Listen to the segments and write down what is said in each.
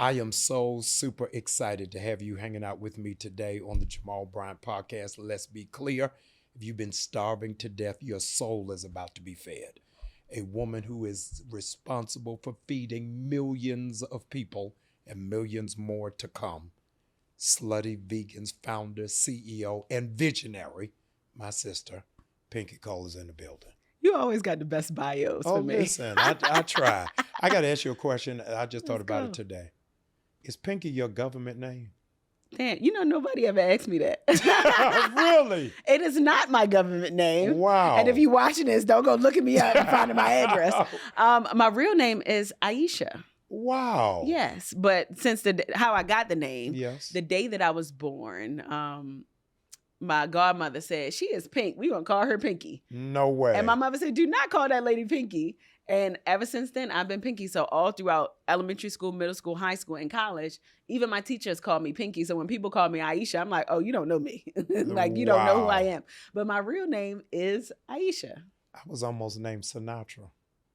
I am so super excited to have you hanging out with me today on the Jamal Bryant Podcast. Let's be clear. If you've been starving to death, your soul is about to be fed. A woman who is responsible for feeding millions of people and millions more to come. Slutty Vegan's founder, CEO, and visionary, my sister, Pinky Cole, is in the building. You always got the best bios for me. Oh, listen, I try. I got to ask you a question. I just thought about it today. Is Pinky your government name? Damn, nobody ever asked me that. Really? It is not my government name. Wow. And if you're watching this, don't go looking me up and finding my address. My real name is Aisha. Wow. Yes, but since how I got the name, yes, the day that I was born, my godmother said, she is Pink. We're going to call her Pinky. No way. And my mother said, do not call that lady Pinky. And ever since then, I've been Pinky. So all throughout elementary school, middle school, high school, and college, even my teachers call me Pinky. So when people call me Aisha, I'm like, oh, you don't know me. Like, you don't know who I am. But my real name is Aisha. I was almost named Sinatra.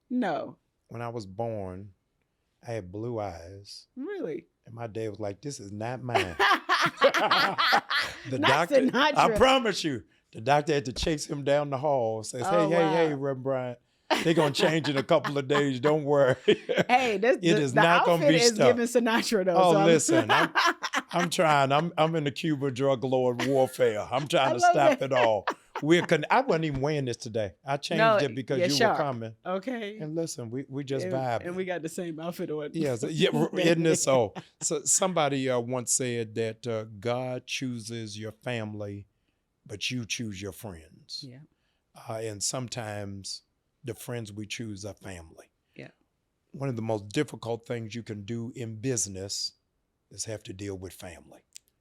No. When I was born, I had blue eyes. Really? And my dad was like, this is not mine. The Not doctor, Sinatra. I promise you, the doctor had to chase him down the hall. Says, hey, Reverend Bryant, they're going to change in a couple of days. Don't worry. Hey, the outfit is giving Sinatra, though. Oh, so listen, I'm trying. I'm in the Cuba drug lord warfare. I'm trying to stop it all. I wasn't even wearing this today. I changed it because you were coming. Okay. And listen, we just vibing. And we got the same outfit on. Yes, isn't it so? So somebody once said that God chooses your family, but you choose your friends. Yeah. And sometimes the friends we choose are family. Yeah. One of the most difficult things you can do in business is have to deal with family.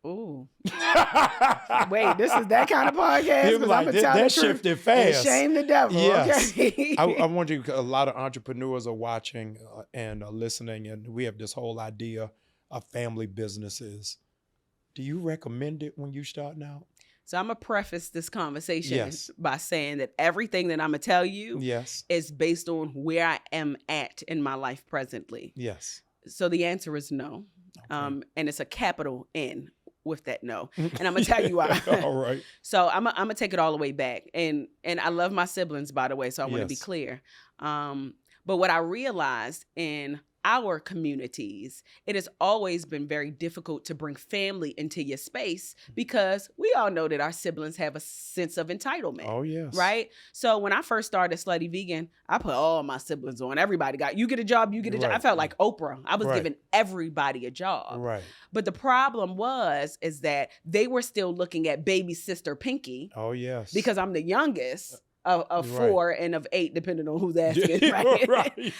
Ooh. Wait, this is that kind of podcast? Like, that shifted fast. Shame the devil. Yes. Okay. I wonder if a lot of entrepreneurs are watching and listening, and we have this whole idea of family businesses. Do you recommend it when you're starting out? So I'm going to preface this conversation by saying that everything that I'm going to tell you is based on where I am at in my life presently. Yes. So the answer is no. Okay. And it's a capital N with that no. And I'm going to tell you why. All right. So I'm going to take it all the way back. And I love my siblings, by the way, so I want to be clear. But what I realized in our communities, it has always been very difficult to bring family into your space because we all know that our siblings have a sense of entitlement. Oh, yes. Right? So when I first started Slutty Vegan, I put all my siblings on. Everybody you get a job, you get a job. I felt like Oprah. I was giving everybody a job. Right. But the problem is that they were still looking at baby sister Pinky. Oh, yes. Because I'm the youngest. Of 4 and of 8, depending on who's asking, right?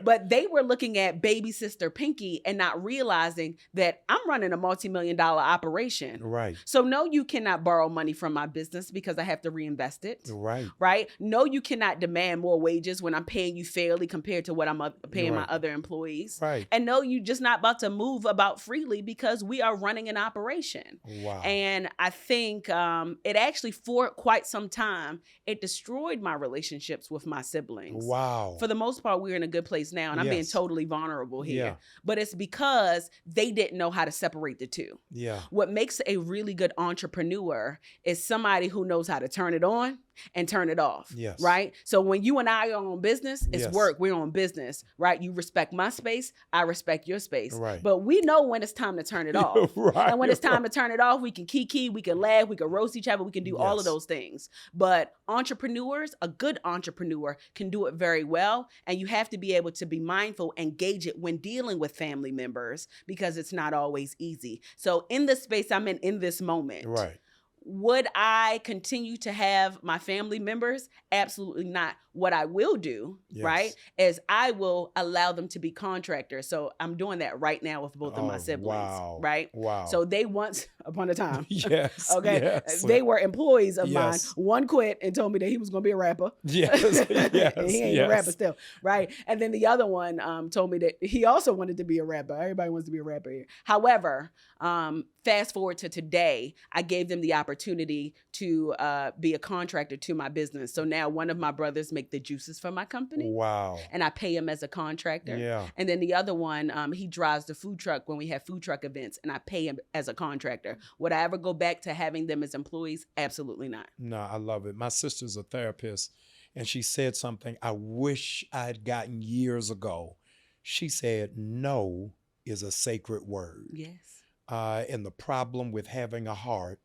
But they were looking at baby sister Pinky and not realizing that I'm running a multi-million-dollar operation. Right. So no, you cannot borrow money from my business because I have to reinvest it. Right. Right. No, you cannot demand more wages when I'm paying you fairly compared to what I'm paying my other employees. Right. And no, you're just not about to move about freely because we are running an operation. Wow. And I think it actually, for quite some time, it destroyed my relationships with my siblings. Wow. For the most part, we're in a good place now, and I'm being totally vulnerable here. Yeah. But it's because they didn't know how to separate the two. Yeah. What makes a really good entrepreneur is somebody who knows how to turn it on and turn it off. Yes. Right? So when you and I are on business, it's work. We're on business, right? You respect my space. I respect your space. Right. But we know when it's time to turn it off. Right. And when it's time to turn it off, we can kiki, we can laugh, we can roast each other, we can do all of those things. But entrepreneurs, a good entrepreneur can do it very well. And you have to be able to be mindful and gauge it when dealing with family members because it's not always easy. So in the space I'm in this moment. Right. Would I continue to have my family members? Absolutely not. What I will do, right, is I will allow them to be contractors. So I'm doing that right now with both of my siblings, right? Wow. So they once upon a time, okay, they were employees of mine. One quit and told me that he was going to be a rapper. Yes, he ain't a rapper still, right? And then the other one told me that he also wanted to be a rapper. Everybody wants to be a rapper here. However, fast forward to today, I gave them the opportunity opportunity to be a contractor to my business. So now one of my brothers make the juices for my company. Wow. And I pay him as a contractor. Yeah. And then the other one, he drives the food truck when we have food truck events, and I pay him as a contractor. Would I ever go back to having them as employees? Absolutely not. No, I love it. My sister's a therapist, and she said something I wish I had gotten years ago. She said, no is a sacred word. Yes. And the problem with having a heart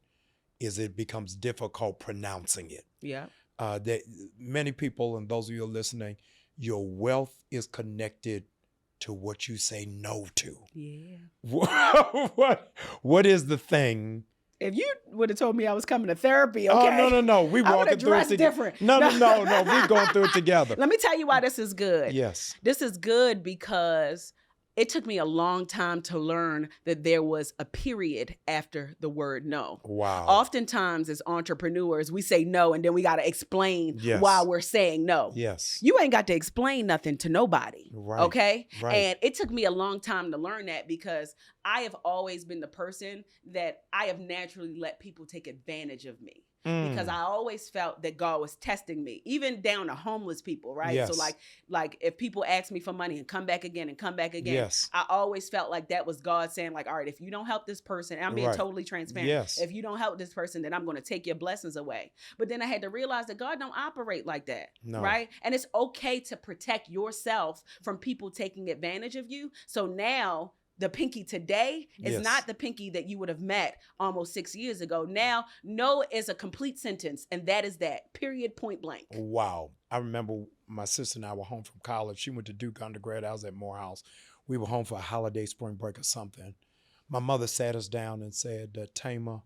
is it becomes difficult pronouncing it. Yeah. That many people, and those of you listening, your wealth is connected to what you say no to. Yeah. What is the thing? If you would have told me I was coming to therapy, okay? Oh, no. We walking through it together. Different. No. We're going through it together. Let me tell you why this is good. Yes. This is good because it took me a long time to learn that there was a period after the word no. Wow. Oftentimes as entrepreneurs, we say no and then we got to explain why we're saying no. Yes. You ain't got to explain nothing to nobody. Right. Okay? Right. And it took me a long time to learn that because I have always been the person that I have naturally let people take advantage of me. Because I always felt that God was testing me, even down to homeless people, right? Yes. So like if people ask me for money and come back again, yes. I always felt like that was God saying like, all right, if you don't help this person, and I'm being totally transparent. Yes. If you don't help this person, then I'm going to take your blessings away. But then I had to realize that God don't operate like that, right? And it's okay to protect yourself from people taking advantage of you. So now the Pinky today is not the Pinky that you would have met almost 6 years ago. Now, no is a complete sentence, and that is that, period, point blank. Wow. I remember my sister and I were home from college. She went to Duke undergrad. I was at Morehouse. We were home for a holiday, spring break or something. My mother sat us down and said, Tama,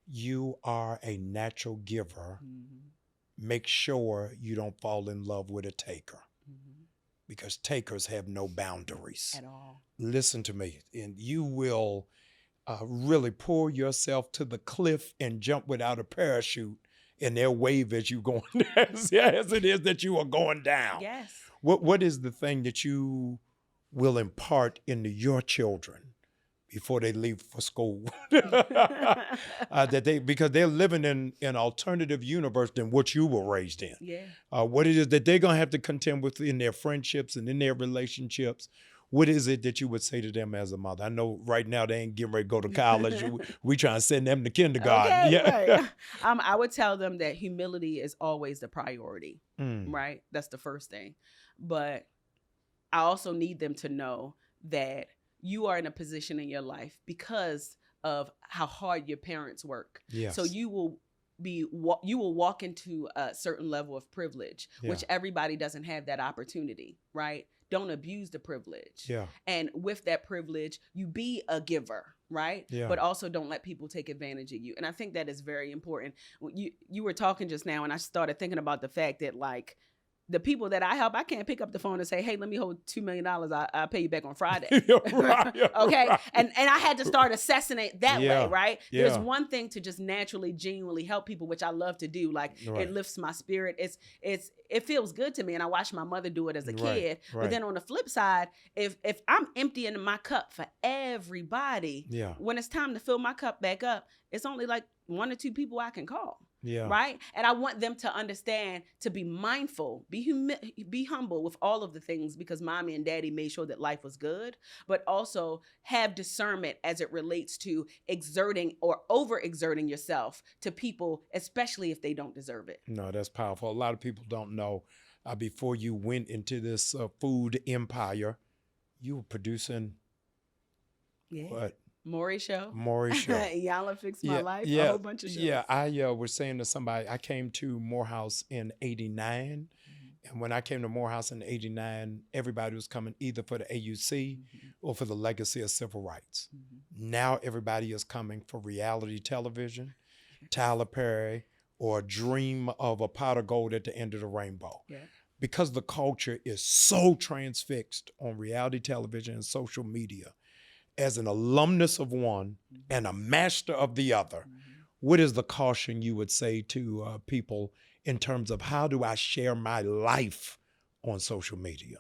you are a natural giver. Mm-hmm. Make sure you don't fall in love with a taker. Mm-hmm. Because takers have no boundaries. At all. Listen to me, and you will really pull yourself to the cliff and jump without a parachute, and they'll wave as you going as it is that you are going down. Yes. What is the thing that you will impart into your children before they leave for school? Because they're living in an alternative universe than what you were raised in. Yeah. What it is that they're going to have to contend with in their friendships and in their relationships. What is it that you would say to them as a mother? I know right now they ain't getting ready to go to college. We trying to send them to kindergarten. Okay, yeah. Right. I would tell them that humility is always the priority, right? That's the first thing. But I also need them to know that you are in a position in your life because of how hard your parents work. Yes. So you will walk into a certain level of privilege, which everybody doesn't have that opportunity, right? Don't abuse the privilege. Yeah. And with that privilege, you be a giver, right? Yeah. But also don't let people take advantage of you. And I think that is very important. You were talking just now, and I started thinking about the fact that like the people that I help, I can't pick up the phone and say, hey, let me hold $2 million. I'll pay you back on Friday. Right, okay. Right. And I had to start assessing it that way, right? Yeah. There's one thing to just naturally, genuinely help people, which I love to do. Like it lifts my spirit. It feels good to me. And I watched my mother do it as a kid. Right. But then on the flip side, if I'm emptying my cup for everybody, when it's time to fill my cup back up, it's only like 1 or 2 people I can call. Yeah. Right. And I want them to understand, to be mindful, be humble with all of the things, because mommy and daddy made sure that life was good, but also have discernment as it relates to exerting or overexerting yourself to people, especially if they don't deserve it. No, that's powerful. A lot of people don't know before you went into this food empire, you were producing what? Maury Show. Y'all Fix My Life. A whole bunch of shows. Yeah, I was saying to somebody, I came to Morehouse in 89. And when I came to Morehouse in 89, everybody was coming either for the AUC or for the legacy of civil rights. Now everybody is coming for reality television, Tyler Perry, or a dream of a pot of gold at the end of the rainbow. Yeah. Because the culture is so transfixed on reality television and social media. As an alumnus of one and a master of the other, what is the caution you would say to people in terms of how do I share my life on social media?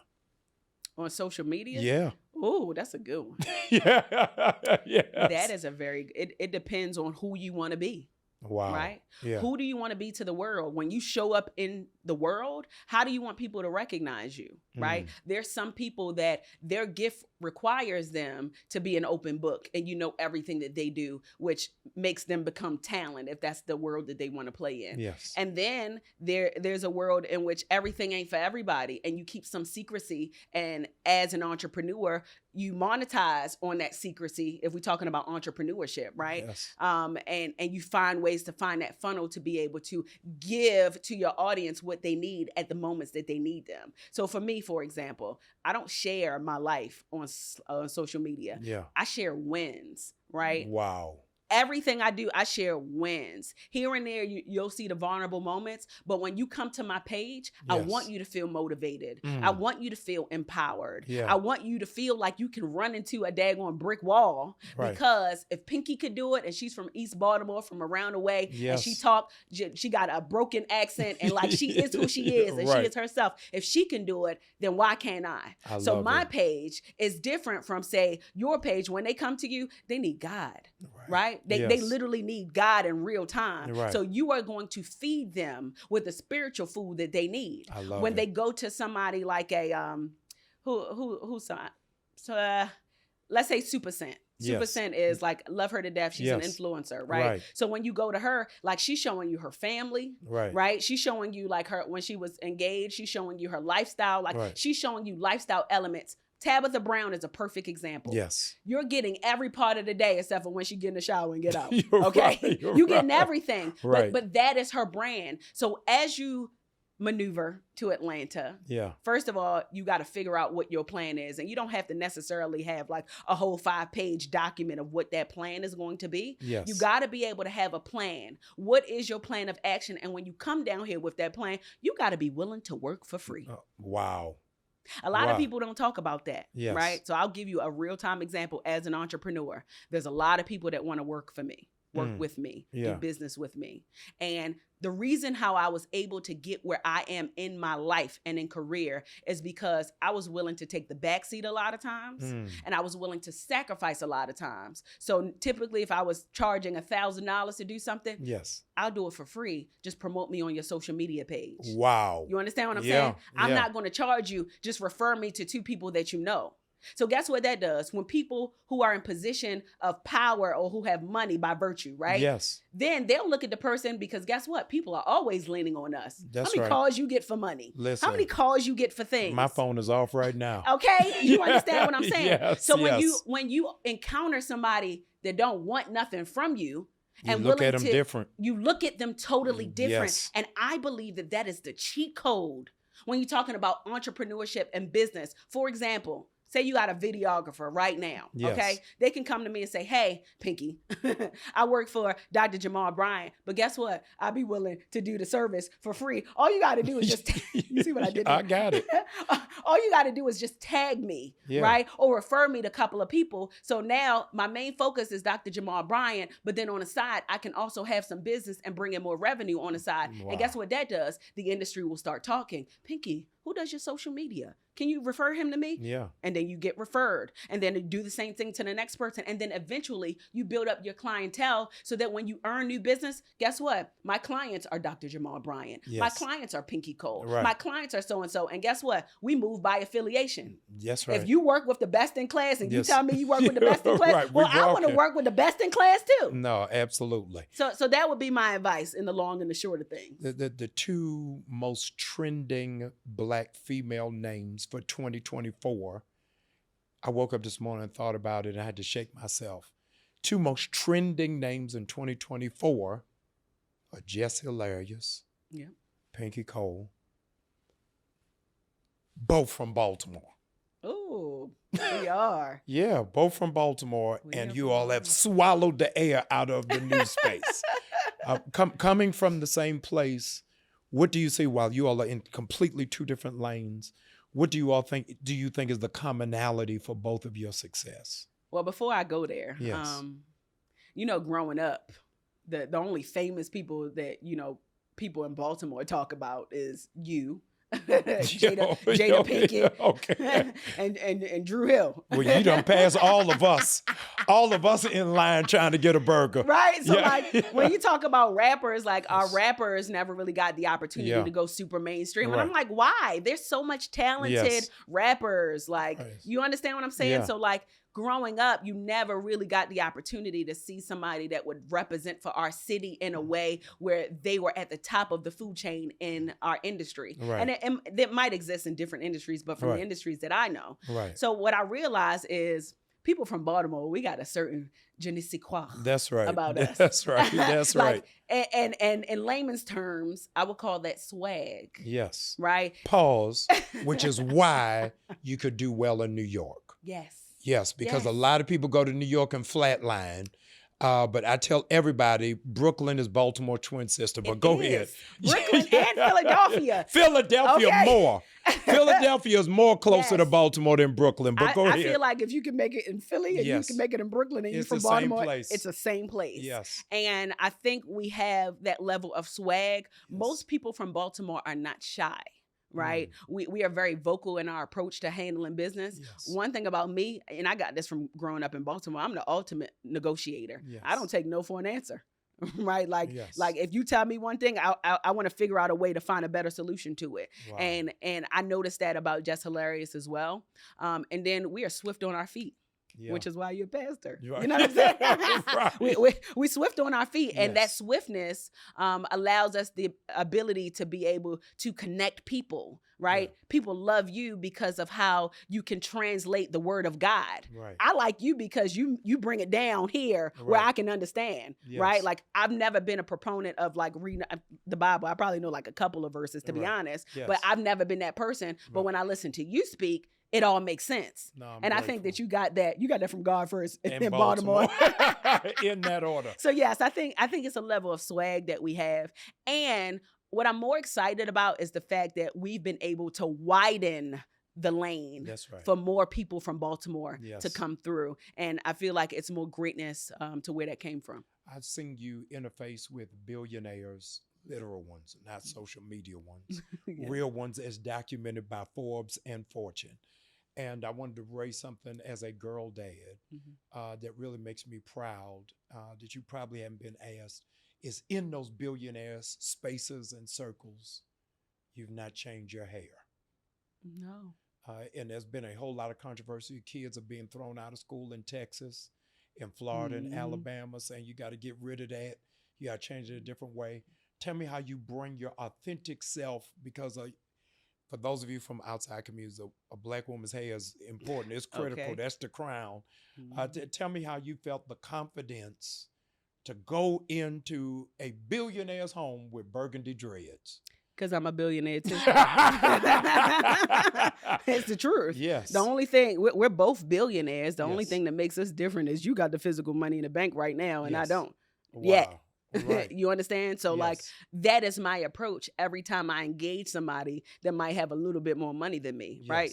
On social media? Yeah. Oh, that's a good one. Yeah. That is it depends on who you want to be. Wow. Right? Yeah. Who do you want to be to the world? When you show up in the world, how do you want people to recognize you? Right? There's some people that their gift requires them to be an open book and you know everything that they do, which makes them become talent if that's the world that they want to play in. Yes. And then there's a world in which everything ain't for everybody and you keep some secrecy. And as an entrepreneur, you monetize on that secrecy if we're talking about entrepreneurship, right? Yes. And you find ways to find that funnel to be able to give to your audience what they need at the moments that they need them. So for me, for example, I don't share my life on social media. Yeah. I share wins, right? Wow. Everything I do, I share wins. Here and there, you'll see the vulnerable moments. But when you come to my page, Yes. I want you to feel motivated. I want you to feel empowered. Yeah. I want you to feel like you can run into a daggone brick wall. Right. Because if Pinky could do it, and she's from East Baltimore, from around the way, Yes. and she got a broken accent, and like she is who she is, and Right. she is herself. If she can do it, then why can't I? So love my it. page is different from, say, your page. When they come to you, they need God. Right? They Yes. literally need God in real time. Right. So you are going to feed them with the spiritual food that they need. I love when it. they go to somebody like a let's say Super Scent. Super Yes. Scent is like, love her to death. She's an Yes. influencer, right? So when you go to her, like she's showing you her family, right? She's showing you like her, when she was engaged, she's showing you her lifestyle. Like she's showing you lifestyle elements. Tabitha Brown is a perfect example. Yes. You're getting every part of the day except for when she get in the shower and get out. You're Okay. right, you're You're getting right. everything. Right. But that is her brand. So as you maneuver to Atlanta, Yeah. first of all, you got to figure out what your plan is. And you don't have to necessarily have like a whole 5-page document of what that plan is going to be. Yes. You got to be able to have a plan. What is your plan of action? And when you come down here with that plan, you got to be willing to work for free. Wow. A lot of people don't talk about that, Yes. right? So I'll give you a real-time example as an entrepreneur. There's a lot of people that want to work for me, work with me, do business with me. And the reason how I was able to get where I am in my life and in career is because I was willing to take the backseat a lot of times, and I was willing to sacrifice a lot of times. So typically if I was charging $1,000 to do something, Yes. I'll do it for free. Just promote me on your social media page. Wow. You understand what I'm Yeah, saying? I'm yeah. not going to charge you. Just refer me to 2 people that you know. So guess what that does? When people who are in position of power or who have money by virtue, right? Yes. Then they'll look at the person, because guess what? People are always leaning on us. That's How many right. calls you get for money? Listen. How many calls you get for things? My phone is off right now. Okay? You understand what I'm saying? Yes, So yes. when you encounter somebody that don't want nothing from you, You and look willing at them to, different. you look at them totally different. Yes. And I believe that that is the cheat code when you're talking about entrepreneurship and business. For example, say you got a videographer right now, Yes. okay? They can come to me and say, hey, Pinky, I work for Dr. Jamal Bryant, but guess what? I'll be willing to do the service for free. All you got to do is just, you see what I did there? I got it. All you got to do is just tag me, right? Or refer me to a couple of people. So now my main focus is Dr. Jamal Bryant, but then on the side, I can also have some business and bring in more revenue on the side. Wow. And guess what that does? The industry will start talking. Pinky, who does your social media? Can you refer him to me? Yeah. And then you get referred. And then you do the same thing to the next person. And then eventually you build up your clientele so that when you earn new business, guess what? My clients are Dr. Jamal Bryant. Yes. My clients are Pinky Cole. Right. My clients are so-and-so. And guess what? We move by affiliation. That's right. If you work with the best in class and you Yes. tell me you work with the best in class, Right, well, we I want to walking. work with the best in class too. No, absolutely. So that would be my advice in the long and the short of things. The 2 most trending Black female names for 2024. I woke up this morning and thought about it and I had to shake myself. 2 most trending names in 2024 are Jess Hilarious, Pinky Cole, both from Baltimore. Oh, we are. Yeah, both from Baltimore, We and are you from all have Baltimore. swallowed the air out of the news space. Coming from the same place, what do you see while you all are in completely 2 different lanes? What do you all think? Do you think is the commonality for both of your success? Well, before I go there, Yes. Growing up, the only famous people that, people in Baltimore talk about is you, Jada Pinkett, Okay. and Drew Hill. Well, you done passed all of us in line trying to get a burger. Right? So like when you talk about rappers, like our rappers never really got the opportunity to go super mainstream. And I'm like, why? There's so much talented rappers. Like, you understand what I'm saying? Yeah. So like growing up, you never really got the opportunity to see somebody that would represent for our city in a way where they were at the top of the food chain in our industry. Right. And that might exist in different industries, but from the industries that I know. Right. So what I realized is people from Baltimore, we got a certain je ne sais quoi about us. That's right. That's right. And in layman's terms, I would call that swag. Yes. Right? Pause, which is why you could do well in New York. Yes. Yes, because a lot of people go to New York and flatline. But I tell everybody, Brooklyn is Baltimore's twin sister. But go ahead. Brooklyn and Philadelphia. Philadelphia more. Philadelphia is more closer to Baltimore than Brooklyn. But go ahead. I feel like if you can make it in Philly and you can make it in Brooklyn and you're from Baltimore, it's the same place. Yes. And I think we have that level of swag. Yes. Most people from Baltimore are not shy. Right? We are very vocal in our approach to handling business. Yes. One thing about me, and I got this from growing up in Baltimore, I'm the ultimate negotiator. Yes. I don't take no for an answer. Right? Like, like if you tell me one thing, I want to figure out a way to find a better solution to it. Wow. And I noticed that about Just Hilarious as well. And then we are swift on our feet. Yeah. Which is why you're a pastor. Right. You know what I'm saying? we swift on our feet. And that swiftness allows us the ability to be able to connect people, right? Yeah. People love you because of how you can translate the word of God. Right. I like you because you bring it down here where I can understand, right? Like I've never been a proponent of like reading the Bible. I probably know like a couple of verses to be honest, but I've never been that person. But when I listen to you speak, it all makes sense. No, and grateful. I think that you got that from God first in Baltimore. In that order. So yes, I think it's a level of swag that we have. And what I'm more excited about is the fact that we've been able to widen the lane for more people from Baltimore to come through. And I feel like it's more greatness to where that came from. I've seen you interface with billionaires, literal ones, not social media ones, real ones as documented by Forbes and Fortune. And I wanted to raise something as a girl dad that really makes me proud, that you probably haven't been asked, is in those billionaires' spaces and circles, you've not changed your hair. No. And there's been a whole lot of controversy. Kids are being thrown out of school in Texas, in Florida, and Alabama, saying you got to get rid of that. You got to change it a different way. Tell me how you bring your authentic self, because for those of you from outside communities, a Black woman's hair is important. It's critical. Okay. That's the crown. Tell me how you felt the confidence to go into a billionaire's home with burgundy dreads. Because I'm a billionaire too. It's the truth. Yes. The only thing, we're both billionaires. The only thing that makes us different is you got the physical money in the bank right now and I don't. Wow. Yet. Right. You understand? So like that is my approach every time I engage somebody that might have a little bit more money than me, right?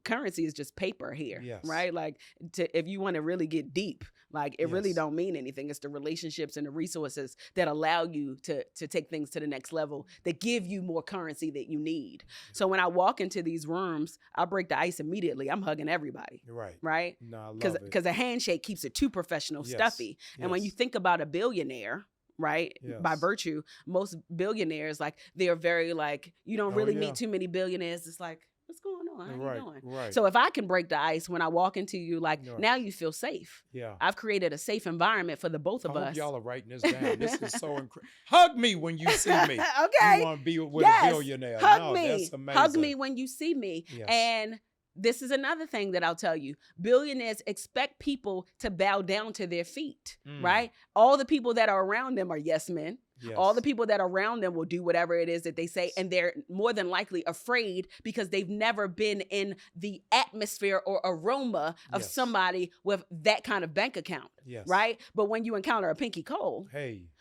Currency is just paper here, right? Like if you want to really get deep, like it really don't mean anything. It's the relationships and the resources that allow you to take things to the next level, that give you more currency that you need. So when I walk into these rooms, I break the ice immediately. I'm hugging everybody. Right? No, I love it. Because a handshake keeps it too professional, stuffy. And when you think about a billionaire, right? By virtue, most billionaires, like they're very like, you don't really meet too many billionaires. It's like, what's going on? How you doing? Right. So if I can break the ice when I walk into you, like now you feel safe. Yeah. I've created a safe environment for the both of us. I hope y'all are writing this down. This is so incredible. Hug me when you see me. Okay. You want to be with a billionaire. Hug me. That's amazing. Hug me when you see me. Yes. And this is another thing that I'll tell you. Billionaires expect people to bow down to their feet, right? All the people that are around them are yes men. Yes. All the people that are around them will do whatever it is that they say. And they're more than likely afraid because they've never been in the atmosphere or aroma of somebody with that kind of bank account, right? But when you encounter a Pinky Cole,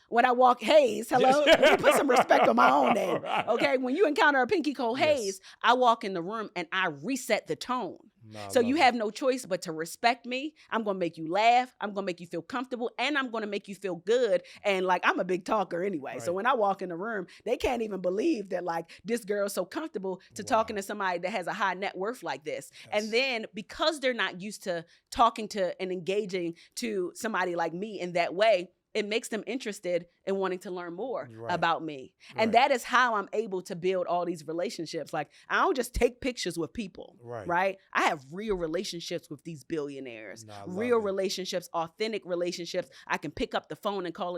when I walk Hayes, hello, let me put some respect on my own name. Okay, when you encounter a Pinky Cole Hayes, I walk in the room and I reset the tone. So you have no choice but to respect me. I'm going to make you laugh. I'm going to make you feel comfortable, and I'm going to make you feel good. And like, I'm a big talker anyway. Right. So when I walk in the room, they can't even believe that like this girl's so comfortable to talking to somebody that has a high net worth like this. Yes. And then because they're not used to talking to and engaging to somebody like me in that way, it makes them interested in wanting to learn more about me. And that is how I'm able to build all these relationships. Like, I don't just take pictures with people, right? I have real relationships with these billionaires, real relationships, authentic relationships. I can pick up the phone and call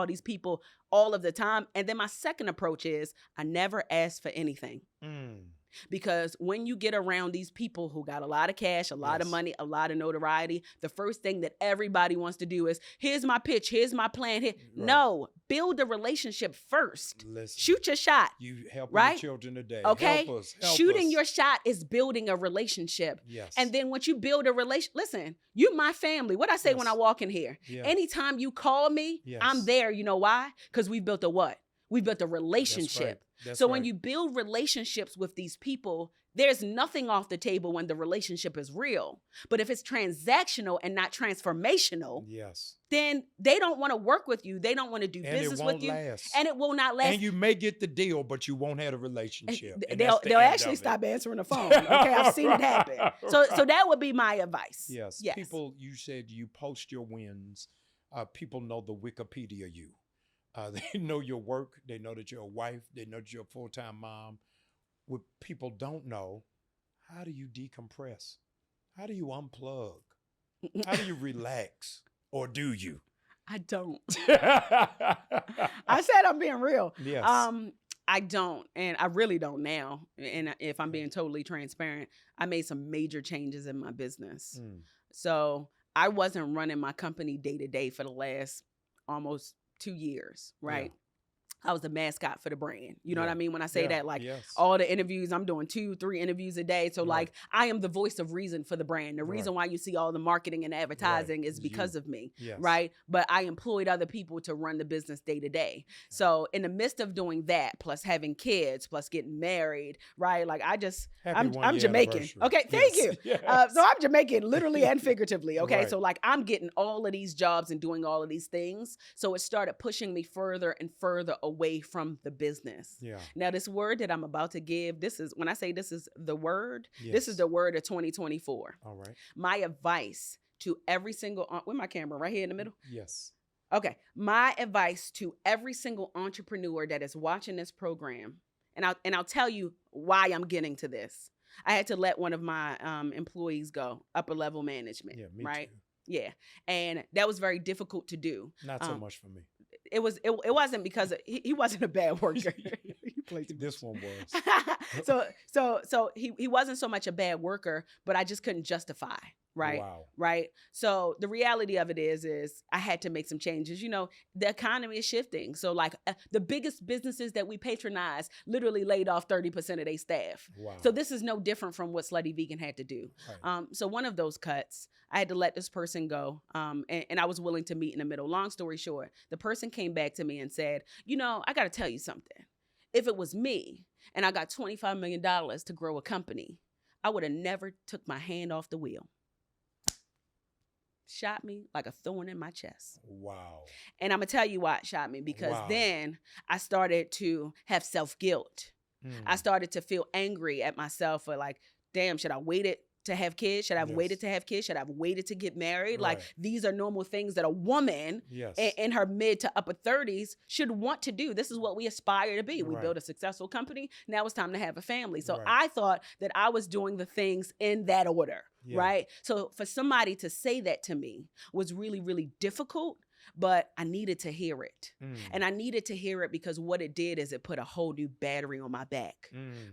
these people all of the time. And then my second approach is I never ask for anything. Because when you get around these people who got a lot of cash, a lot of money, a lot of notoriety, the first thing that everybody wants to do is, here's my pitch, here's my plan. Here. No, build a relationship first. Listen, shoot your shot. You help the children today. Okay. Help us. Shooting your shot is building a relationship. Yes. And then once you build a listen, you my family. What I say when I walk in here, anytime you call me, I'm there. You know why? Because we've built a what? We built a relationship. So when you build relationships with these people, there's nothing off the table when the relationship is real. But if it's transactional and not transformational, then they don't want to work with you. They don't want to do business with you. And it will not last. And you may get the deal, but you won't have a relationship. They'll actually stop answering the phone. Okay, I've seen it happen. So that would be my advice. Yes. People, you said you post your wins. People know the Wikipedia you. They know your work. They know that you're a wife. They know that you're a full-time mom. What people don't know, how do you decompress? How do you unplug? How do you relax? Or do you? I don't. I said I'm being real. Yes. I don't. And I really don't now. And if I'm being totally transparent, I made some major changes in my business. So I wasn't running my company day to day for the last almost 2 years, right? I was the mascot for the brand. You know what I mean? When I say that, like all the interviews, I'm doing 2-3 interviews a day. So like I am the voice of reason for the brand. The reason why you see all the marketing and advertising is because of me, right? But I employed other people to run the business day to day. So in the midst of doing that, plus having kids, plus getting married, right? Like I'm Jamaican. Okay, thank you. So I'm Jamaican literally and figuratively. Okay, so like I'm getting all of these jobs and doing all of these things. So it started pushing me further and further away from the business. Now this word that I'm about to give, this is when I say this is the word, this is the word of 2024. All right. My advice to every single, with my camera right here in the middle. Yes. Okay. My advice to every single entrepreneur that is watching this program, and I'll tell you why I'm getting to this. I had to let one of my employees go, upper level management. Yeah, me right? Too. Yeah. And that was very difficult to do. Not so much for me. It wasn't because he wasn't a bad worker. This one was. So he wasn't so much a bad worker, but I just couldn't justify. Right. Wow. Right. So the reality of it is I had to make some changes. You know, the economy is shifting. So like the biggest businesses that we patronize literally laid off 30% of their staff. Wow. So this is no different from what Slutty Vegan had to do. Right. So one of those cuts, I had to let this person go. And I was willing to meet in the middle. Long story short, the person came back to me and said, you know, I got to tell you something. If it was me and I got $25 million to grow a company, I would have never took my hand off the wheel. Shot me like a thorn in my chest. Wow. And I'm going to tell you why it shot me, because then I started to have self-guilt. I started to feel angry at myself for like, damn, should I waited to have kids? Should I have waited to have kids? Should I have waited to get married? Right. Like these are normal things that a woman in her mid to upper 30s should want to do. This is what we aspire to be. We build a successful company. Now it's time to have a family. So I thought that I was doing the things in that order. Right. So for somebody to say that to me was really, really difficult. But I needed to hear it. And I needed to hear it because what it did is it put a whole new battery on my back,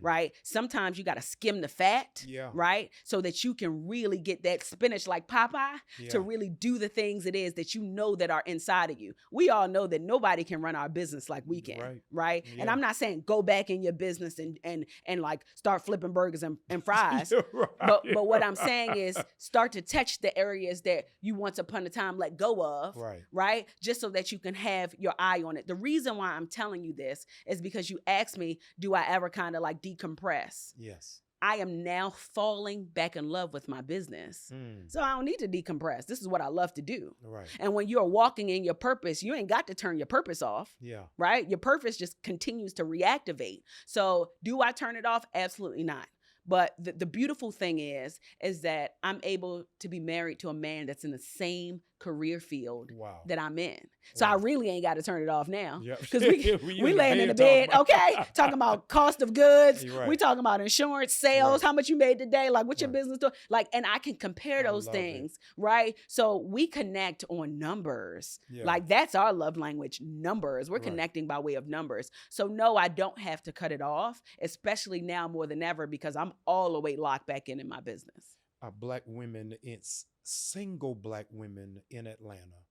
right? Sometimes you got to skim the fat, right? So that you can really get that spinach like Popeye to really do the things it is that you know that are inside of you. We all know that nobody can run our business like we can, right? Yeah. And I'm not saying go back in your business and like start flipping burgers and fries. But what I'm saying is start to touch the areas that you once upon a time let go of, right? Just so that you can have your eye on it. The reason why I'm telling you this is because you asked me, do I ever kind of like decompress? Yes. I am now falling back in love with my business. So I don't need to decompress. This is what I love to do. Right. And when you're walking in your purpose, you ain't got to turn your purpose off. Yeah. Right? Your purpose just continues to reactivate. So do I turn it off? Absolutely not. But the beautiful thing is that I'm able to be married to a man that's in the same career field that I'm in. So I really ain't got to turn it off now. Because we laying in the bed, okay? Talking about cost of goods. We talking about insurance, sales, how much you made today, like what's your business doing? Like, and I can compare those things, right? So we connect on numbers. Like that's our love language, numbers. We're connecting by way of numbers. So no, I don't have to cut it off, especially now more than ever, because I'm all the way locked back in my business. Black women, it's single black women in Atlanta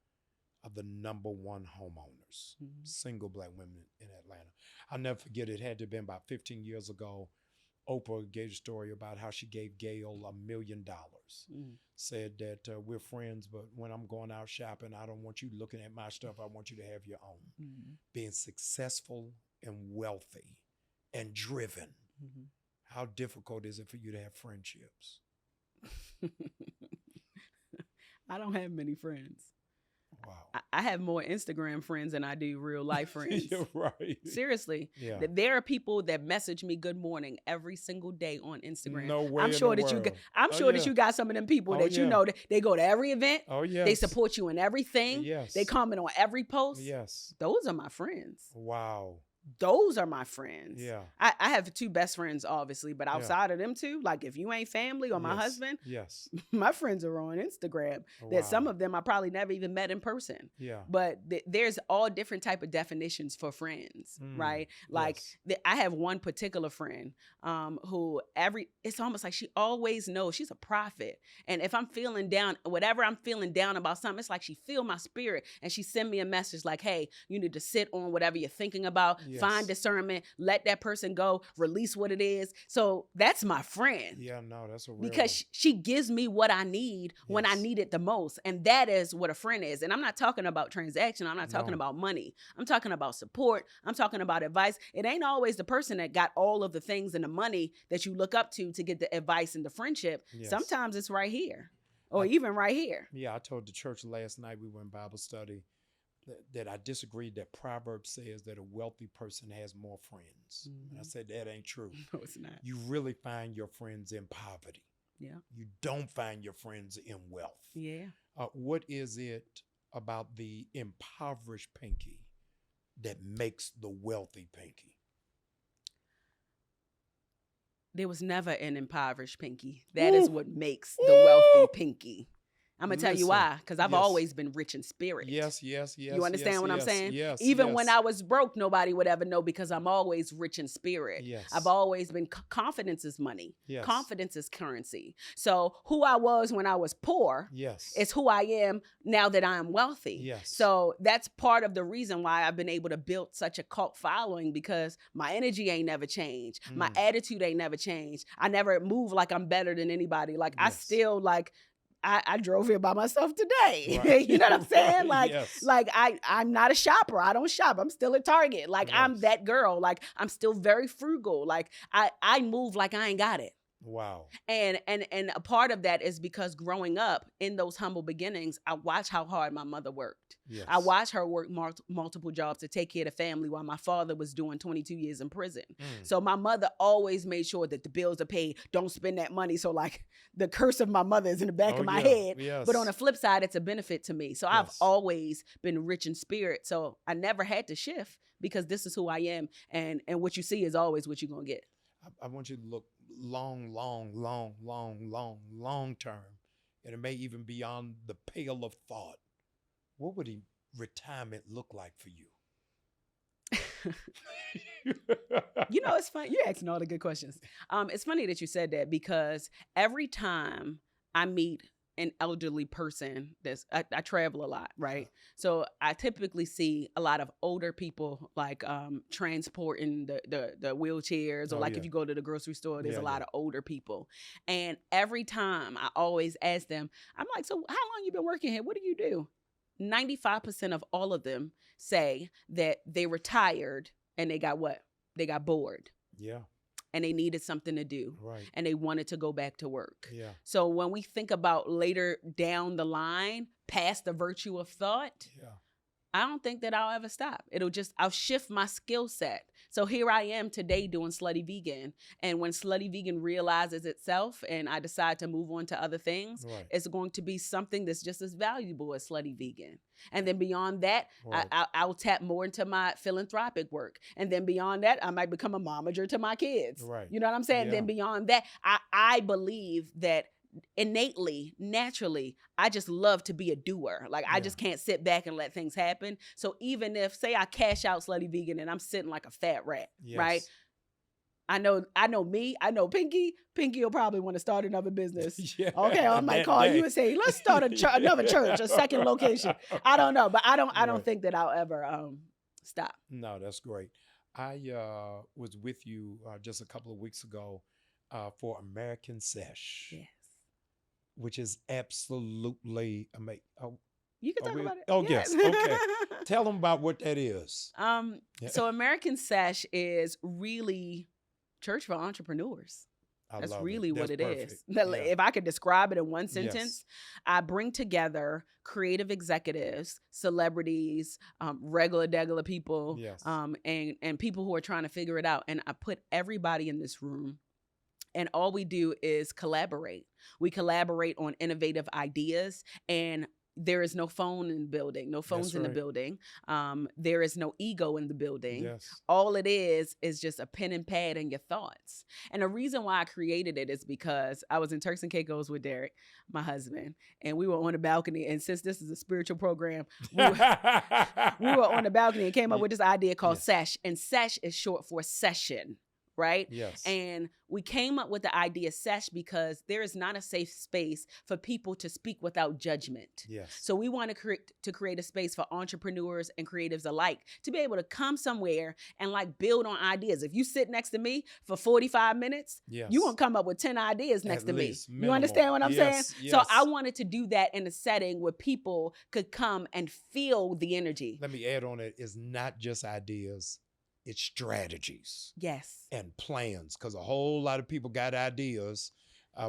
are the number one homeowners. Single black women in Atlanta. I'll never forget, it had to have been about 15 years ago. Oprah gave a story about how she gave Gail $1 million. Said that we're friends, but when I'm going out shopping, I don't want you looking at my stuff. I want you to have your own. Being successful and wealthy and driven. How difficult is it for you to have friendships? I don't have many friends. Wow. I have more Instagram friends than I do real life friends. You're right. Seriously. Yeah. There are people that message me good morning every single day on Instagram. No way. I'm sure that you got some of them people that you know that they go to every event. Oh yes. They support you in everything. Yes. They comment on every post. Yes. Those are my friends. Wow. Those are my friends. Yeah. I have two best friends, obviously, but outside of them two, like if you ain't family or my husband, my friends are on Instagram. That some of them I probably never even met in person. Yeah. But there's all different type of definitions for friends, right? Like I have one particular friend who it's almost like she always knows. She's a prophet. And if I'm feeling down, whatever I'm feeling down about something, it's like she feel my spirit and she send me a message like, hey, you need to sit on whatever you're thinking about. Find discernment, let that person go, release what it is. So that's my friend. Yeah, no, that's a real because she gives me what I need when I need it the most. And that is what a friend is. And I'm not talking about transaction. I'm not talking about money. I'm talking about support. I'm talking about advice. It ain't always the person that got all of the things and the money that you look up to get the advice and the friendship. Sometimes it's right here or even right here. Yeah, I told the church last night, we were in Bible study, that I disagreed that Proverbs says that a wealthy person has more friends. And I said, that ain't true. No, it's not. You really find your friends in poverty. Yeah. You don't find your friends in wealth. Yeah. What is it about the impoverished Pinky that makes the wealthy Pinky? There was never an impoverished Pinky. That is what makes the wealthy Pinky. I'm going to tell you why, because I've always been rich in spirit. Yes. You understand what I'm saying? Yes. Even when I was broke, nobody would ever know because I'm always rich in spirit. Yes. I've always been, confidence is money. Yes. Confidence is currency. So who I was when I was poor is who I am now that I'm wealthy. Yes. So that's part of the reason why I've been able to build such a cult following, because my energy ain't never changed. My attitude ain't never changed. I never move like I'm better than anybody. Like I still I drove here by myself today. Right. You know what I'm saying? Like I'm not a shopper. I don't shop. I'm still at Target. Like I'm that girl. Like I'm still very frugal. Like I move like I ain't got it. Wow. And a part of that is because growing up in those humble beginnings, I watched how hard my mother worked. Yes. I watched her work multiple jobs to take care of the family while my father was doing 22 years in prison. So my mother always made sure that the bills are paid. Don't spend that money. So like the curse of my mother is in the back of my head. Yes. But on the flip side, it's a benefit to me. So I've always been rich in spirit. So I never had to shift because this is who I am. And what you see is always what you're going to get. I want you to look long term, and it may even beyond the pale of thought. What would retirement look like for you? You know, it's funny. You're asking all the good questions. It's funny that you said that because every time I meet an elderly person I travel a lot, right? So I typically see a lot of older people like transporting the wheelchairs, or if you go to the grocery store, there's a lot of older people. And every time I always ask them, I'm like, so how long you been working here? What do you do? 95% of all of them say that they retired and they got what? They got bored. Yeah. and they needed something to do. Right. And they wanted to go back to work. Yeah. So when we think about later down the line, past the virtue of thought, I don't think that I'll ever stop. I'll shift my skill set. So here I am today doing Slutty Vegan. And when Slutty Vegan realizes itself and I decide to move on to other things, it's going to be something that's just as valuable as Slutty Vegan. And then beyond that, I'll tap more into my philanthropic work. And then beyond that, I might become a momager to my kids. Right. You know what I'm saying? Yeah. Then beyond that, I believe that innately, naturally, I just love to be a doer. Like I just can't sit back and let things happen. So even if, say, I cash out Slutty Vegan and I'm sitting like a fat rat, right? I know me, I know Pinky. Pinky will probably want to start another business. Okay, I might call you and say, let's start another church, a second location. I don't know, but I don't think that I'll ever stop. No, that's great. I was with you just a couple of weeks ago for American Sesh. Yes. Which is absolutely amazing. You can talk about it. Oh, yes. Okay. Tell them about what that is. So American Sesh is really church for entrepreneurs. That's really what it is. If I could describe it in one sentence, I bring together creative executives, celebrities, regular people, and people who are trying to figure it out. And I put everybody in this room. And all we do is collaborate. We collaborate on innovative ideas, and there is no phone in the building, no phones in the building. There is no ego in the building. All it is just a pen and pad and your thoughts. And the reason why I created it is because I was in Turks and Caicos with Derek, my husband, and we were on the balcony. And since this is a spiritual program, we were on the balcony and came up with this idea called Sesh. And Sesh is short for session. Right? Yes. And we came up with the idea Sesh because there is not a safe space for people to speak without judgment. Yes. So we want to create a space for entrepreneurs and creatives alike to be able to come somewhere and like build on ideas. If you sit next to me for 45 minutes, you won't come up with 10 ideas next to me. Minimal. You understand what I'm saying? Yes. So I wanted to do that in a setting where people could come and feel the energy. Let me add on it. It's not just ideas. It's strategies. Yes. And plans, because a whole lot of people got ideas,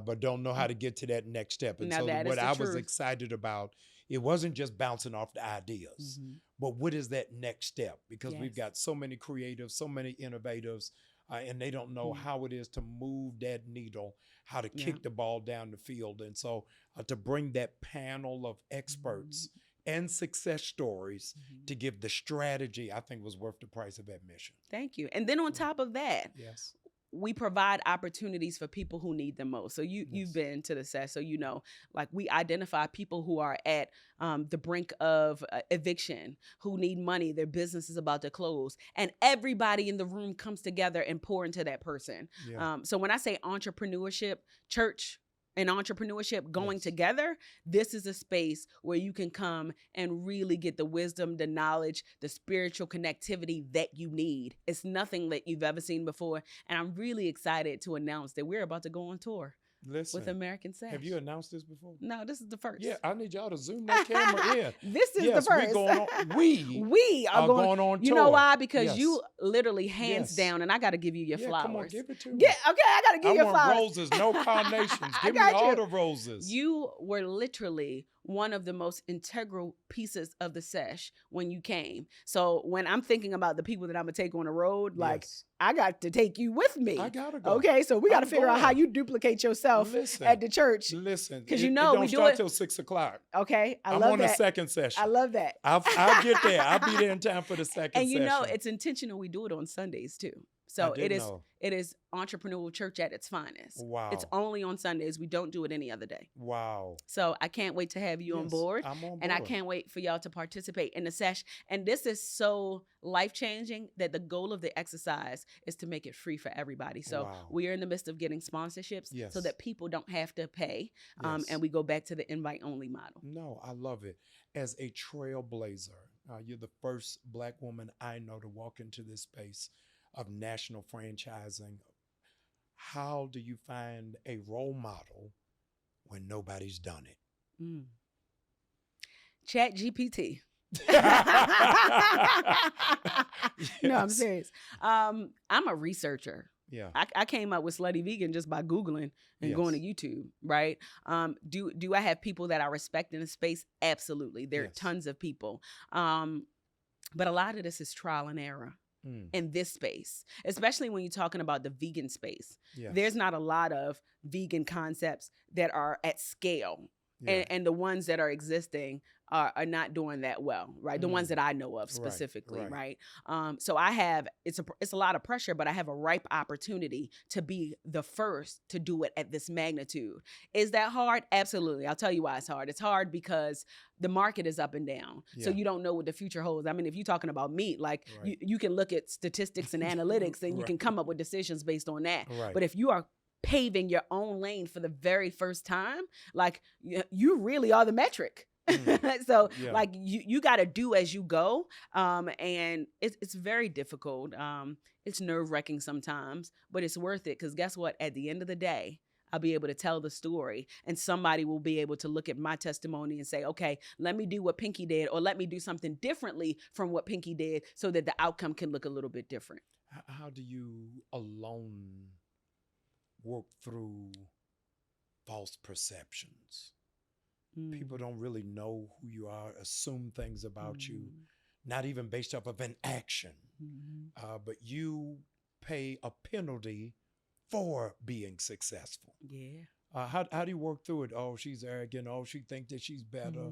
but don't know how to get to that next step. And now so what I was truth. excited about, it wasn't just bouncing off the ideas, but what is that next step? Because we've got so many creatives, so many innovatives, and they don't know how it is to move that needle, how to kick the ball down the field. And so to bring that panel of experts and success stories to give the strategy, I think was worth the price of admission. Thank you. And then on top of that, we provide opportunities for people who need them most. So you've been to the Sesh, so you know, like we identify people who are at the brink of eviction, who need money, their business is about to close, and everybody in the room comes together and pour into that person. So when I say entrepreneurship, church, and entrepreneurship going together, this is a space where you can come and really get the wisdom, the knowledge, the spiritual connectivity that you need. It's nothing that you've ever seen before. And I'm really excited to announce that we're about to go on tour. With American Sesh. Have you announced this before? No, this is the first. Yeah, I need y'all to zoom that camera in. This is the first. We are going on tour. You know why? Because you literally hands down, and I got to give you your flowers. Come on, give it to me. Okay, I got to give you flowers. I want roses, no carnations. Give me all the roses. You were literally one of the most integral pieces of the Sesh when you came. So when I'm thinking about the people that I'm going to take on the road, like I got to take you with me. I got to go. Okay, so we got to figure out how you duplicate yourself at the church. Listen, because you know we do start it till 6 o'clock. Okay, I'm on the second session. I love that. I'll get there. I'll be there in time for the second session. And you know, it's intentional. We do it on Sundays too. So it is entrepreneurial church at its finest. Wow. It's only on Sundays. We don't do it any other day. Wow. So I can't wait to have you on board. I'm on board. And I can't wait for y'all to participate in the Sesh. And this is so life-changing that the goal of the exercise is to make it free for everybody. So we are in the midst of getting sponsorships so that people don't have to pay. And we go back to the invite-only model. No, I love it. As a trailblazer, you're the first Black woman I know to walk into this space of national franchising. How do you find a role model when nobody's done it? Chat GPT. No, I'm serious. I'm a researcher. Yeah. I came up with Slutty Vegan just by Googling and Yes. going to YouTube, right? Do I have people that I respect in the space? Absolutely. There are Yes. tons of people. But a lot of this is trial and error in this space, especially when you're talking about the vegan space. Yes. There's not a lot of vegan concepts that are at scale. Yeah. And the ones that are existing are not doing that well, right? The ones that I know of specifically, right? So I have, it's a lot of pressure, but I have a ripe opportunity to be the first to do it at this magnitude. Is that hard? Absolutely. I'll tell you why it's hard. It's hard because the market is up and down. Yeah. So you don't know what the future holds. I mean, if you're talking about meat, like you can look at statistics and analytics and you can come up with decisions based on that. Right. But if you are paving your own lane for the very first time, like you really are the metric. So like you got to do as you go. And it's very difficult. It's nerve-wracking sometimes, but it's worth it. Because guess what? At the end of the day, I'll be able to tell the story and somebody will be able to look at my testimony and say, okay, let me do what Pinky did, or let me do something differently from what Pinky did so that the outcome can look a little bit different. How do you alone work through false perceptions? People don't really know who you are, assume things about you, not even based off of an action. But you pay a penalty for being successful. Yeah. How do you work through it? Oh, she's arrogant. Oh, she thinks that she's better.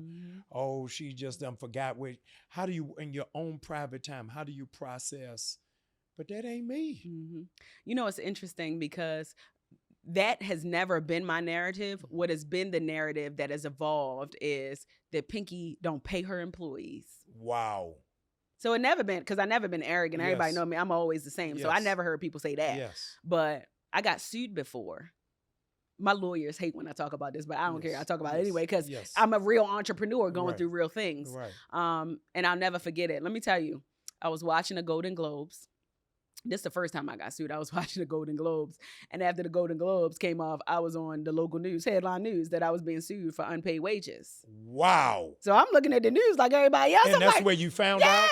Oh, she just forgot where. How do you, in your own private time, how do you process? But that ain't me. You know, it's interesting because that has never been my narrative. What has been the narrative that has evolved is that Pinky don't pay her employees. Wow. So it never been, because I never been arrogant. Everybody know me. I'm always the same. So I never heard people say that. Yes. But I got sued before. My lawyers hate when I talk about this, but I don't care. I talk about it anyway because I'm a real entrepreneur going through real things. And I'll never forget it. Let me tell you, I was watching the Golden Globes. This is the first time I got sued. I was watching the Golden Globes. And after the Golden Globes came off, I was on the local news, headline news, that I was being sued for unpaid wages. Wow. So I'm looking at the news like everybody else. And I'm that's like, where you found out?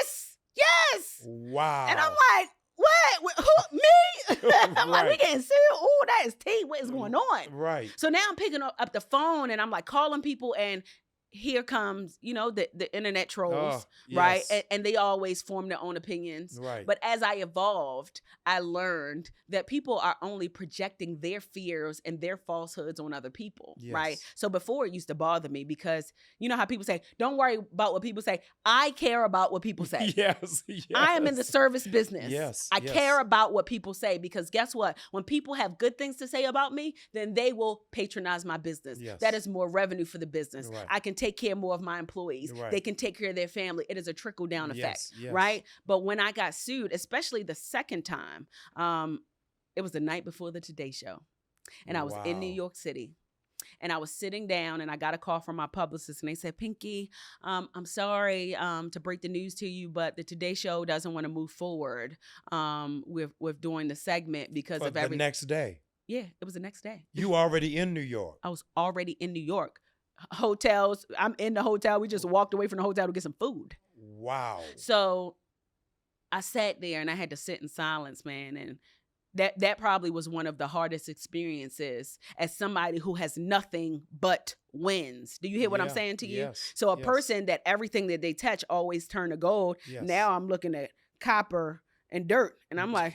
Yes. Wow. And I'm like, what? Who, me? I'm like, we getting sued? Oh, that is tea. What is going on? Right. So now I'm picking up the phone and I'm like calling people, and here comes, you know, the internet trolls, right? And they always form their own opinions. Right. But as I evolved, I learned that people are only projecting their fears and their falsehoods on other people, right? So before it used to bother me because you know how people say, don't worry about what people say. I care about what people say. Yes. I am in the service business. Yes. I care about what people say because guess what? When people have good things to say about me, then they will patronize my business. Yes. That is more revenue for the business. Right. I can take care more of my employees. Right. They can take care of their family. It is a trickle down effect, Yes. right? But when I got sued, especially the second time, it was the night before the Today Show. And I was in New York City. And I was sitting down and I got a call from my publicist and they said, Pinky, I'm sorry to break the news to you, but the Today Show doesn't want to move forward with doing the segment because of everything. The next day. Yeah, it was the next day. You already in New York. I was already in New York. Hotels. I'm in the hotel. We just walked away from the hotel to get some food. Wow. So I sat there and I had to sit in silence, man. And that probably was one of the hardest experiences as somebody who has nothing but wins. Do you hear what I'm saying to you? Yes. So a person that everything that they touch always turn to gold. Yes. Now I'm looking at copper and dirt. And I'm like,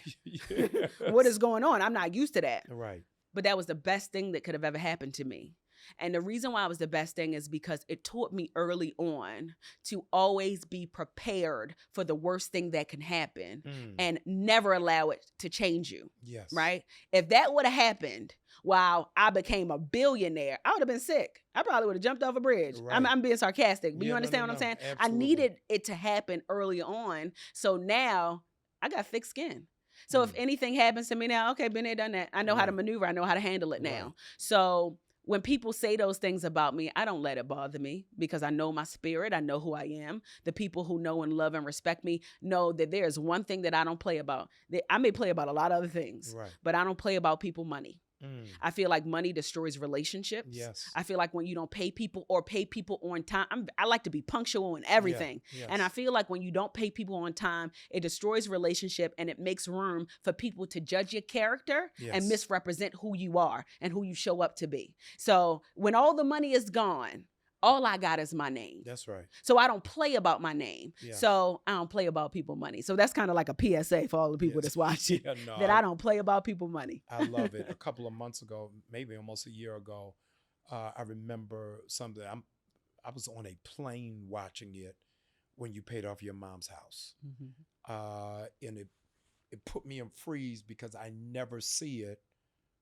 what is going on? I'm not used to that. Right. But that was the best thing that could have ever happened to me. And the reason why it was the best thing is because it taught me early on to always be prepared for the worst thing that can happen and never allow it to change you. Yes. Right? If that would have happened while I became a billionaire, I would have been sick. I probably would have jumped off a bridge. Right. I'm being sarcastic, but you understand what I'm saying? Absolutely. I needed it to happen early on. So now I got thick skin. So if anything happens to me now, okay, been there, done that. I know how to maneuver. I know how to handle it now. Right. So when people say those things about me, I don't let it bother me because I know my spirit. I know who I am. The people who know and love and respect me know that there's one thing that I don't play about. I may play about a lot of other things, but I don't play about people money. I feel like money destroys relationships. Yes. I feel like when you don't pay people or pay people on time, I like to be punctual in everything. Yeah. Yes. And I feel like when you don't pay people on time, it destroys relationship and it makes room for people to judge your character and misrepresent who you are and who you show up to be. So when all the money is gone, all I got is my name. That's right. So I don't play about my name. Yeah. So I don't play about people money. So that's kind of like a PSA for all the people that's watching. That I don't play about people money. I love it. A couple of months ago, maybe almost a year ago, I remember something. I was on a plane watching it when you paid off your mom's house. And it put me in freeze because I never see it,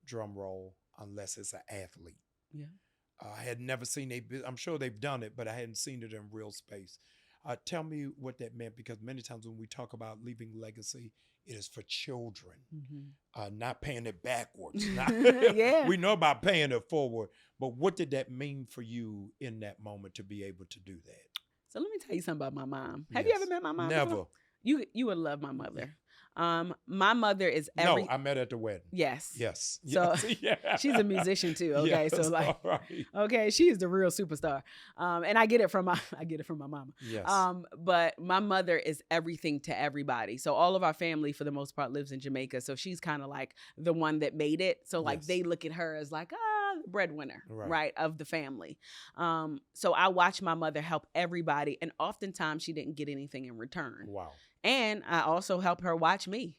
drum roll, unless it's an athlete. Yeah. I had never seen I'm sure they've done it, but I hadn't seen it in real space. Tell me what that meant, because many times when we talk about leaving legacy, it is for children, not paying it backwards. We know about paying it forward, but what did that mean for you in that moment to be able to do that? So let me tell you something about my mom. Have you ever met my mom? Never. Before? You would love my mother. My mother is No, I met at the wedding. Yes. So she's a musician too. Okay. So like, okay, she is the real superstar. And I get it from my mama. Yes. But my mother is everything to everybody. So all of our family for the most part lives in Jamaica. So she's kind of like the one that made it. So like they look at her as like, breadwinner, right, of the family. So I watched my mother help everybody. And oftentimes she didn't get anything in return. Wow. And I also helped her watch me,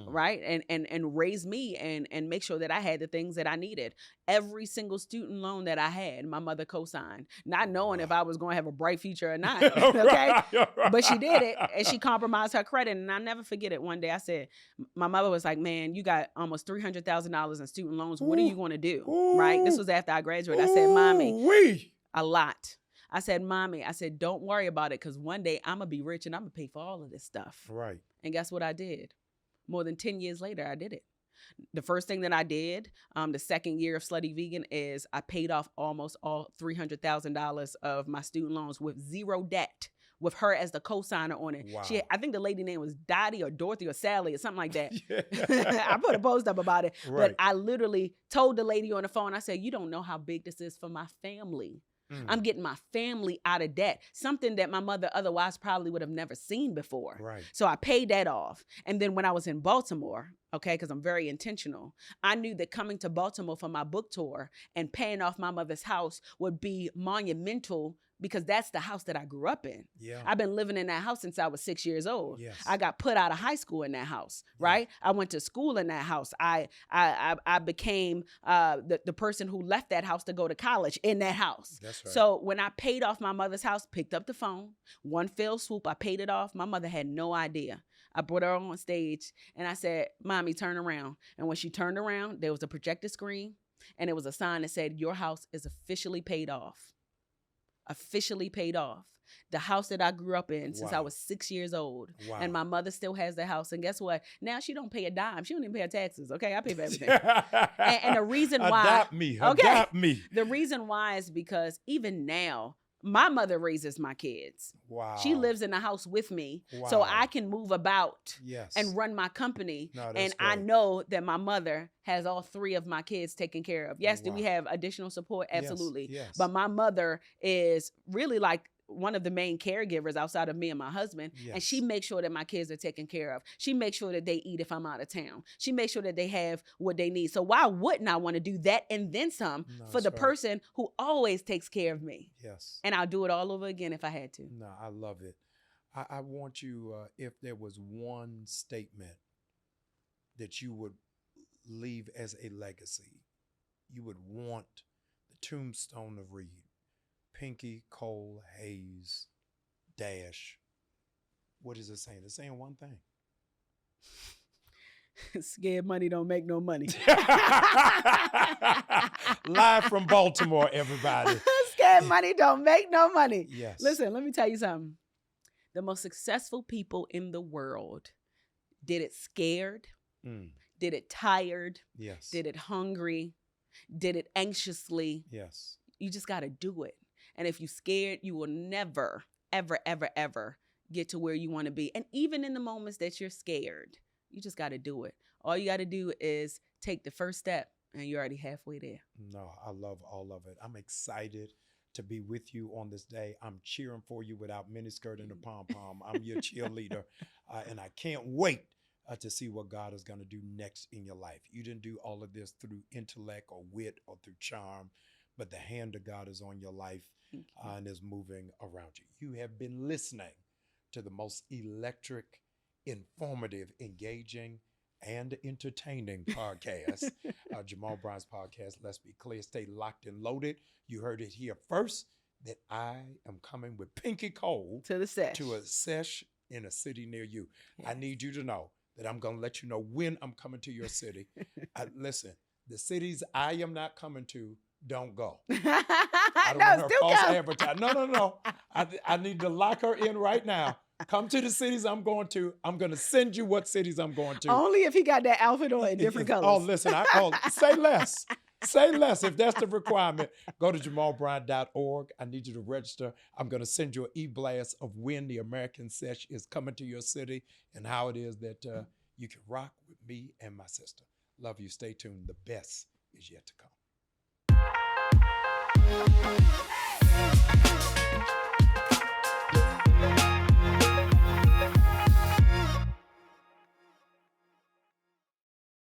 right? And raise me and make sure that I had the things that I needed. Every single student loan that I had, my mother co-signed, not knowing if I was going to have a bright future or not, okay? But she did it, and she compromised her credit. And I'll never forget it. One day I said, my mother was like, man, you got almost $300,000 in student loans. What are you going to do, right? This was after I graduated. I said, Mommy, a lot. I said, Mommy, don't worry about it, because one day I'm going to be rich and I'm going to pay for all of this stuff. Right. And guess what I did? More than 10 years later, I did it. The first thing that I did, the second year of Slutty Vegan, is I paid off almost all $300,000 of my student loans with zero debt, with her as the co-signer on it. Wow. I think the lady name was Dottie or Dorothy or Sally or something like that. I put a post up about it. Right. But I literally told the lady on the phone, I said, you don't know how big this is for my family. I'm getting my family out of debt, something that my mother otherwise probably would have never seen before. Right. So I paid that off. And then when I was in Baltimore, okay, because I'm very intentional, I knew that coming to Baltimore for my book tour and paying off my mother's house would be monumental, because that's the house that I grew up in. Yeah. I've been living in that house since I was 6 years old. Yes. I got put out of high school in that house, right? I went to school in that house. I became the person who left that house to go to college in that house. That's right. So when I paid off my mother's house, picked up the phone, one fell swoop, I paid it off. My mother had no idea. I brought her on stage and I said, Mommy, turn around. And when she turned around, there was a projector screen and there was a sign that said, your house is officially paid off. Officially paid off. The house that I grew up in since I was 6 years old. Wow. And my mother still has the house. And guess what? Now she don't pay a dime. She don't even pay her taxes. Okay, I pay for everything. and the reason why adopt me. The reason why is because even now, my mother raises my kids. Wow. She lives in the house with me. Wow. So I can move about and run my company. No, and great. I know that my mother has all three of my kids taken care of. Yes, do we have additional support? Absolutely. Yes. But my mother is really like one of the main caregivers outside of me and my husband. Yes. And she makes sure that my kids are taken care of. She makes sure that they eat if I'm out of town. She makes sure that they have what they need. So why wouldn't I want to do that and then some for the person who always takes care of me? Yes. And I'll do it all over again if I had to. No, I love it. I want you, if there was one statement that you would leave as a legacy, you would want the tombstone to read, Pinky, Cole, Hayes, Dash. What is it saying? It's saying one thing. Scared money don't make no money. Live from Baltimore, everybody. Scared money don't make no money. Yes. Listen, let me tell you something. The most successful people in the world did it scared, did it tired, did it hungry, did it anxiously. Yes. You just got to do it. And if you're scared, you will never, ever, ever, ever get to where you want to be. And even in the moments that you're scared, you just got to do it. All you got to do is take the first step And you're already halfway there. No, I love all of it. I'm excited to be with you on this day. I'm cheering for you without miniskirt and a pom-pom. I'm your cheerleader. And I can't wait to see what God is going to do next in your life. You didn't do all of this through intellect or wit or through charm, but the hand of God is on your life and is moving around you. You have been listening to the most electric, informative, engaging, and entertaining podcast, Jamal Bryant's podcast. Let's be clear. Stay locked and loaded. You heard it here first that I am coming with Pinky Cole to the Sesh. To a Sesh in a city near you. Yes. I need you to know that I'm going to let you know when I'm coming to your city. Listen, the cities I am not coming to, don't go. I don't want her false advertising. No. I need to lock her in right now. Come to the cities I'm going to. I'm going to send you what cities I'm going to. Only if he got that outfit on in different colors. Oh, listen. Say less. Say less if that's the requirement. Go to jamalbryant.org. I need you to register. I'm going to send you an e-blast of when the American Sesh is coming to your city and how it is that you can rock with me and my sister. Love you. Stay tuned. The best is yet to come.